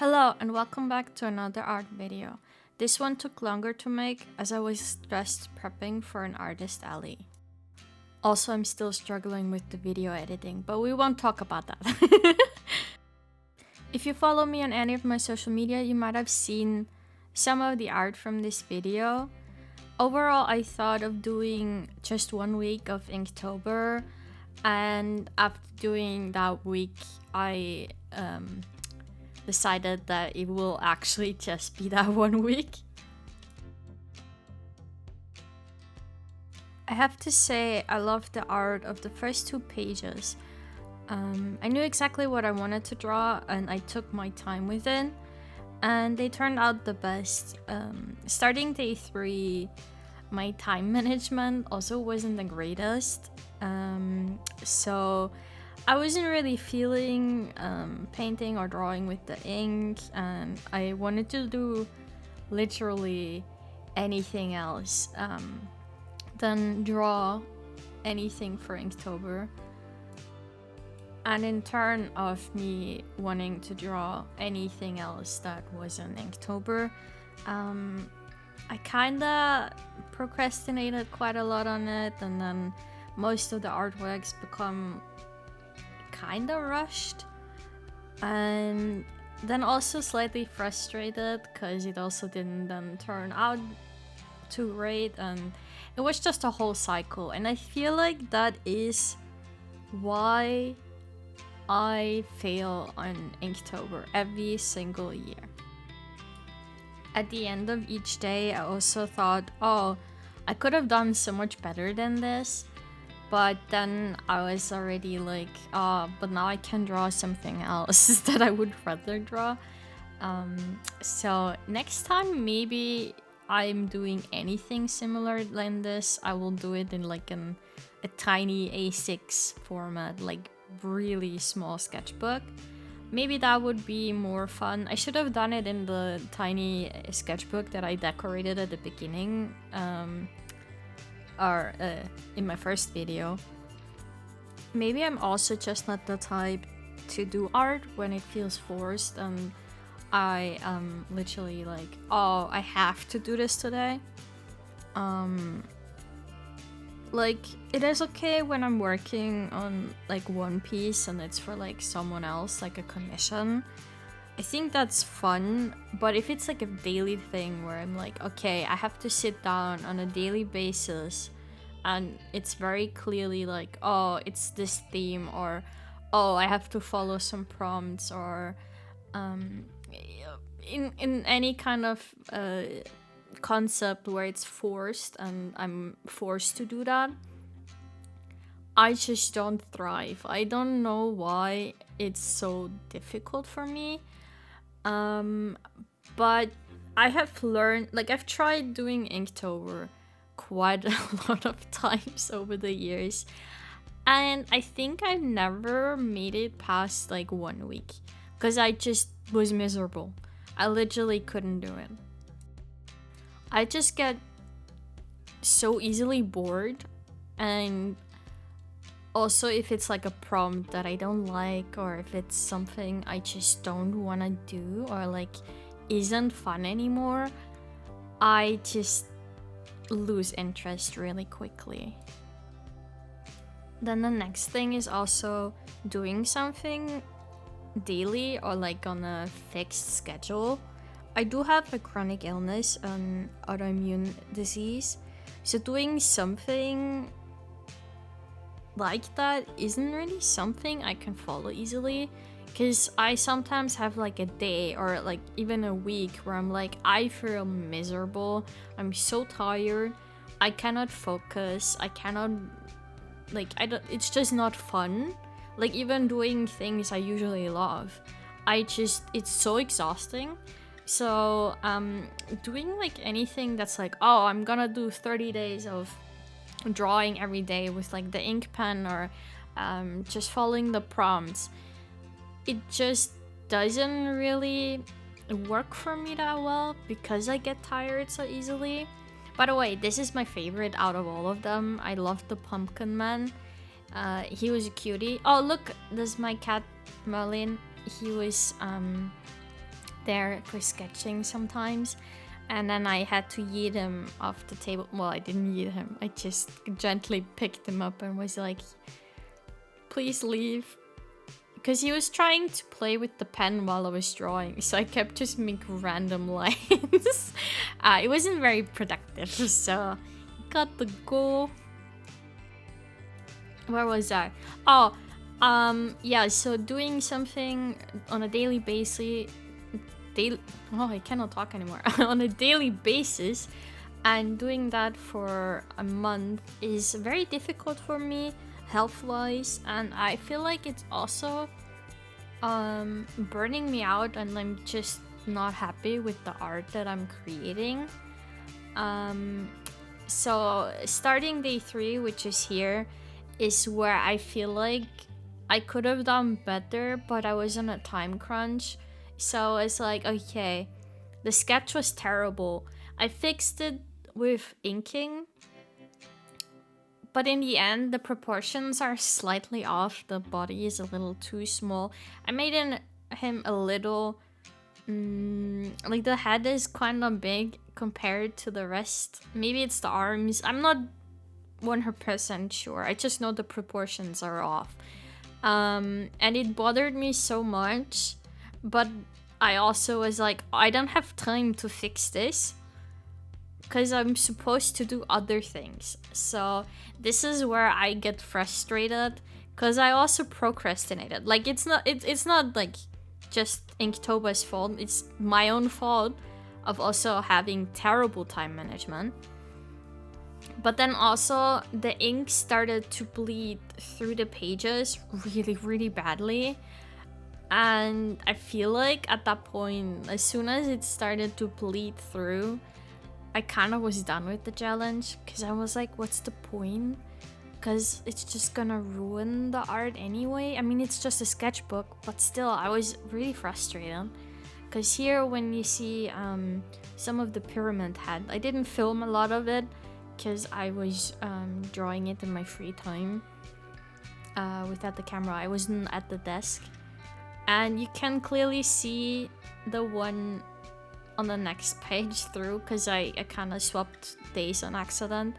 Hello and welcome back to another art video. This one took longer to make as I was stressed prepping for an artist alley. Also, I'm still struggling with the video editing, but we won't talk about that. If you follow me on any of my social media, you might have seen some of the art from this video. Overall, I thought of doing just 1 week of Inktober, and after doing that week, I decided that it will actually just be that 1 week. I have to say I loved the art of the first 2 pages. I knew exactly what I wanted to draw and I took my time with it, and they turned out the best. Starting day 3, my time management also wasn't the greatest, so I wasn't really feeling painting or drawing with the ink, and I wanted to do literally anything else than draw anything for Inktober. And in turn of me wanting to draw anything else that wasn't Inktober, I kinda procrastinated quite a lot on it, and then most of the artworks become kinda rushed, and then also slightly frustrated because it also didn't then turn out too great, and it was just a whole cycle. And I feel like that is why I fail on Inktober every single year. At the end of each day, I also thought, oh, I could have done so much better than this. But then I was already like, but now I can draw something else that I would rather draw. So next time, maybe I'm doing anything similar than this, I will do it in like a tiny A6 format, like really small sketchbook. Maybe that would be more fun. I should have done it in the tiny sketchbook that I decorated at the beginning, or in my first video. Maybe I'm also just not the type to do art when it feels forced, and I am literally like, oh, I have to do this today. Like, it is okay when I'm working on like one piece and it's for like someone else, like a commission. I think that's fun, but if it's like a daily thing where I'm like, okay, I have to sit down on a daily basis and it's very clearly like, oh, it's this theme, or oh, I have to follow some prompts, or in any kind of concept where it's forced and I'm forced to do that, I just don't thrive. I don't know why it's so difficult for me. But I have learned, like, I've tried doing Inktober quite a lot of times over the years, and I think I've never made it past like 1 week because I just was miserable. I literally couldn't do it. I just get so easily bored, and also if it's like a prompt that I don't like, or if it's something I just don't want to do, or like isn't fun anymore, I just lose interest really quickly. Then the next thing is also doing something daily or like on a fixed schedule. I do have a chronic illness, an autoimmune disease, so doing something like that isn't really something I can follow easily, because I sometimes have like a day or like even a week where I'm like, I feel miserable, I'm so tired, I cannot focus, I cannot, like, it's just not fun. Like, even doing things I usually love, it's so exhausting. So doing like anything that's like, oh, I'm gonna do 30 days of drawing every day with like the ink pen, or just following the prompts, it just doesn't really work for me that well because I get tired so easily. By the way, this is my favorite out of all of them. I love the pumpkin man. He was a cutie. Oh, look, this is my cat Merlin. He was there for sketching sometimes. And then I had to yeet him off the table. Well, I didn't yeet him. I just gently picked him up and was like, please leave. Because he was trying to play with the pen while I was drawing. So I kept just making random lines. It wasn't very productive. So got the go. Where was I? Oh, yeah, so doing something on a daily basis. I cannot talk anymore. On a daily basis, and doing that for a month is very difficult for me health-wise, and I feel like it's also burning me out, and I'm just not happy with the art that I'm creating. So starting day 3, which is here, is where I feel like I could have done better, but I was on a time crunch. So it's like, okay, the sketch was terrible. I fixed it with inking, but in the end, the proportions are slightly off. The body is a little too small. I made him a little, like the head is kind of big compared to the rest. Maybe it's the arms. I'm not 100% sure. I just know the proportions are off. And it bothered me so much, but I also was like, I don't have time to fix this because I'm supposed to do other things. So this is where I get frustrated, because I also procrastinated. Like, it's not like just Inktober's fault. It's my own fault of also having terrible time management. But then also the ink started to bleed through the pages really, really badly. And I feel like at that point, as soon as it started to bleed through, I kind of was done with the challenge, because I was like, what's the point? Because it's just gonna ruin the art anyway. I mean, it's just a sketchbook, but still, I was really frustrated. Because here, when you see some of the pyramid head, I didn't film a lot of it, because I was drawing it in my free time without the camera. I wasn't at the desk. And you can clearly see the one on the next page through, because I kind of swapped days on accident.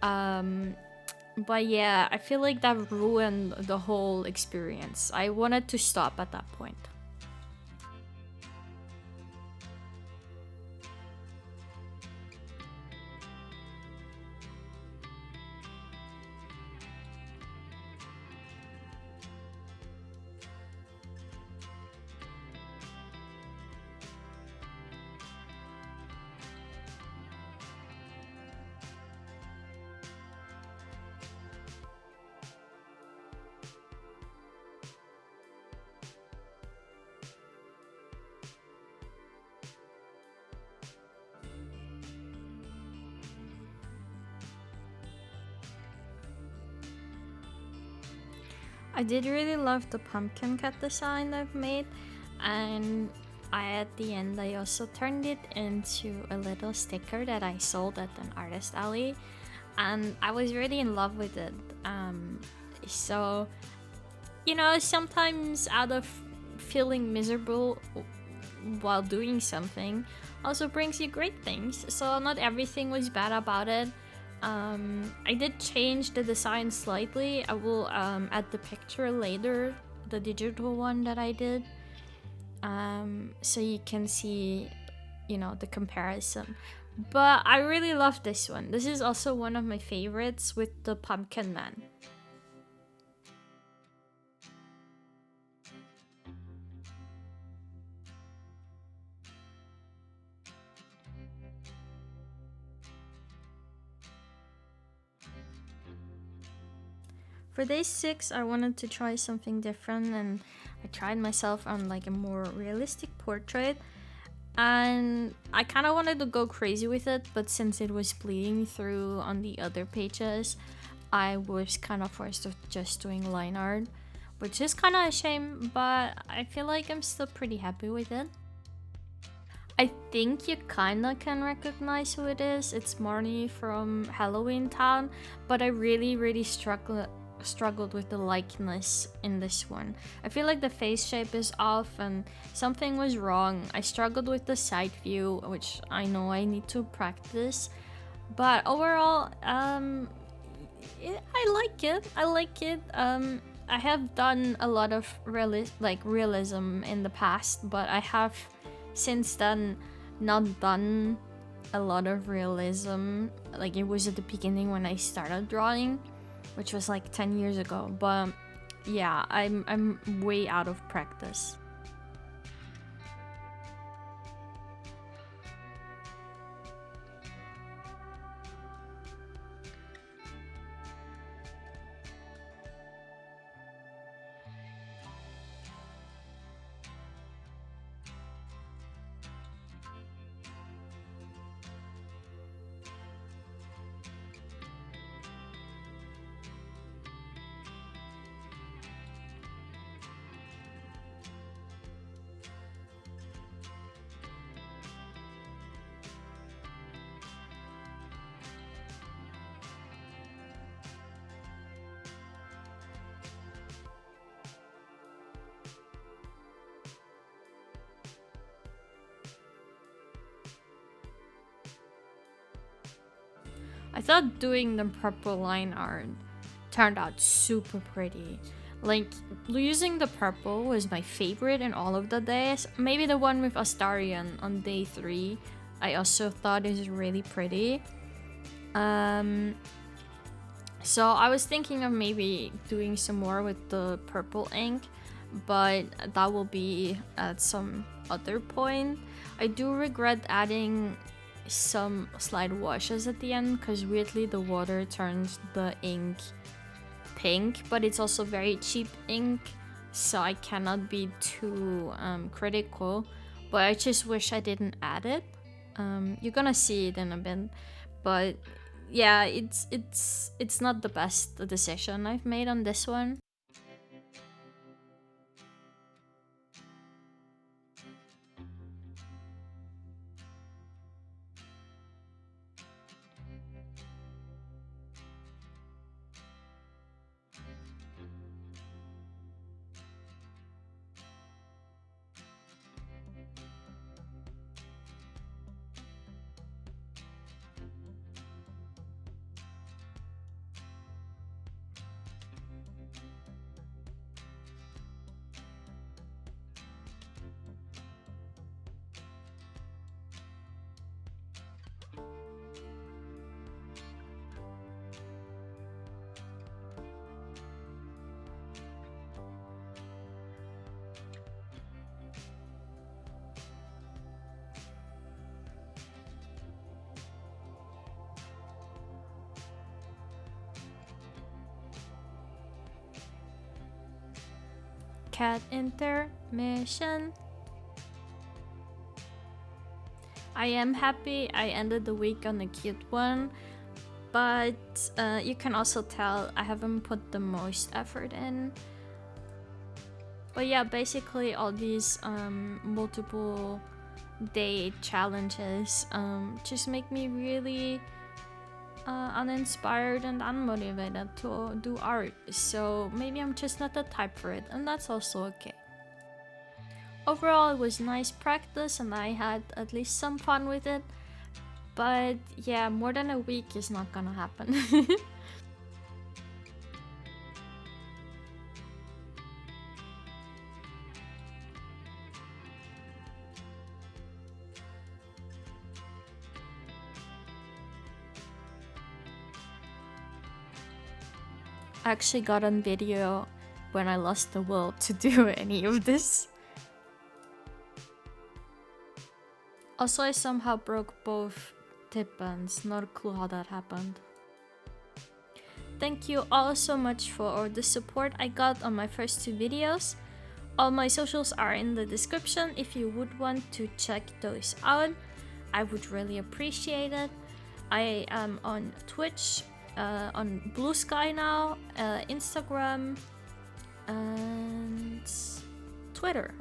But yeah, I feel like that ruined the whole experience. I wanted to stop at that point. I did really love the pumpkin cat design I've made, and at the end I also turned it into a little sticker that I sold at an artist alley, and I was really in love with it. So, you know, sometimes out of feeling miserable while doing something also brings you great things. So not everything was bad about it. I did change the design slightly. I will add the picture later, the digital one that I did, so you can see, you know, the comparison. But I really love this one. This is also one of my favorites with the pumpkin man. For day 6, I wanted to try something different, and I tried myself on like a more realistic portrait, and I kind of wanted to go crazy with it, but since it was bleeding through on the other pages, I was kind of forced to just doing line art, which is kind of a shame, but I feel like I'm still pretty happy with it. I think you kinda can recognize who it is. It's Marnie from Halloween Town, but I really struggle struggled with the likeness in this one. I feel like the face shape is off and something was wrong. I struggled with the side view, which I know I need to practice. But overall, I like it. I like it. I have done a lot of realism in the past, but I have since then not done a lot of realism. Like, it was at the beginning when I started drawing, which was like 10 years ago. But yeah, I'm way out of practice. I thought doing the purple line art turned out super pretty. Like, using the purple was my favorite in all of the days. Maybe the one with Astarion on day 3 I also thought is really pretty. So I was thinking of maybe doing some more with the purple ink, but that will be at some other point. I do regret adding some slide washes at the end, because weirdly the water turns the ink pink, but it's also very cheap ink, so I cannot be too critical. But I just wish I didn't add it. You're gonna see it in a bit, but yeah, it's not the best decision I've made on this one. Cat intermission. I am happy I ended the week on a cute one, but you can also tell I haven't put the most effort in. But yeah, basically all these multiple day challenges just make me really uninspired and unmotivated to do art, so maybe I'm just not the type for it, and that's also okay. Overall, it was nice practice and I had at least some fun with it, but yeah, more than a week is not gonna happen. I actually got on video when I lost the will to do any of this. Also, I somehow broke both tip bands, not a clue how that happened. Thank you all so much for the support I got on my first 2 videos. All my socials are in the description if you would want to check those out. I would really appreciate it. I am on Twitch, on Blue Sky now, Instagram, and Twitter.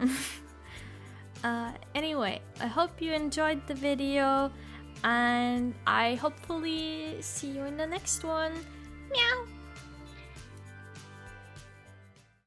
Anyway, I hope you enjoyed the video, and I hopefully see you in the next one. Meow!